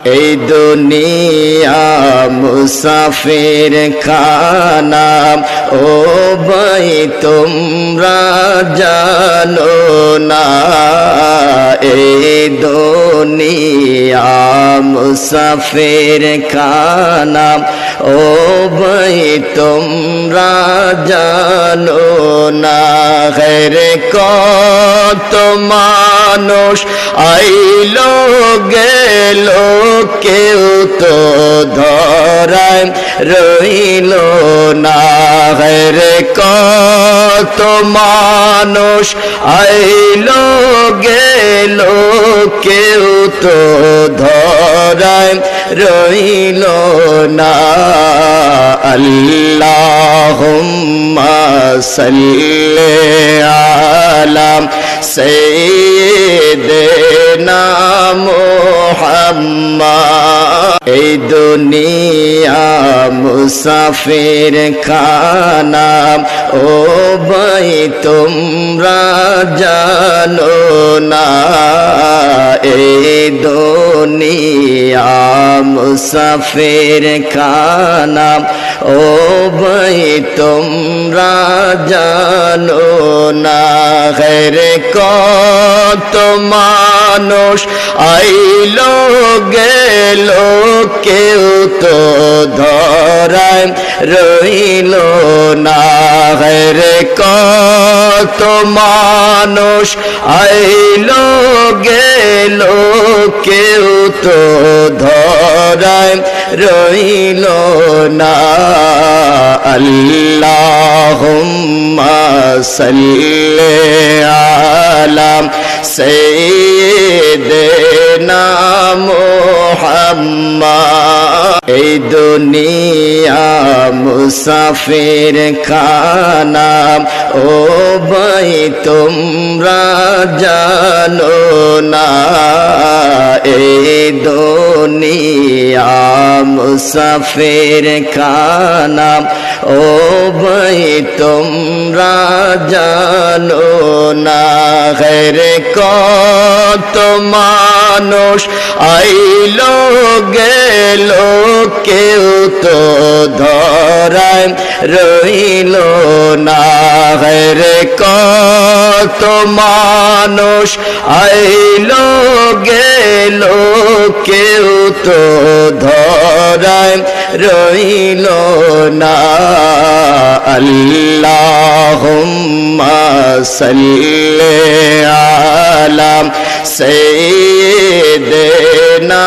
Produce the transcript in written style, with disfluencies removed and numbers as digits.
এই দুনিয়া মুসাফির খানা ও ভাই তোমরা জানো না এই দুনিয়া মুসাফির খানা ও ভাই তোমরা জানো না রে কত মানুষ আইলো গেল কেউ তো ধরায় রইল না রে কত মানুষ আইলো গেল কেউ তো ধরায় রইল না আল্লাহুম্মা সাল্লি আলা সাইয়্যিদিনা মুহাম্মাদ এই দুনিয়া মুসাফির খানা ও ভাই তোমরা জানো না এই দুনিয়া মুসাফির খানা ও ভাই তোমরা জানো না রে কত মানুষ আইলো গেল কেউ তো ধরায় রইল না রে কত মানুষ আইলো গেল কেউ তো ধরায় রইল না আল্লাহুম্মা সাল্লি আলা সাইয়্যিদিনা মুহাম্মাদ এই দুনিয়া মুসাফির খানা ও ভাই তোমরা জানো না এই দুনিয়া মুসাফির খানা ও ভাই তোমরা জানো না রে কত মানুষ আইলো গেল কেউ তো ধরায় রইল না রে কত মানুষ আইলো গেল কেউ তো ধরায় রইল না আল্লাহুম্মা সাল্লি আলা সাইয়্যিদিনা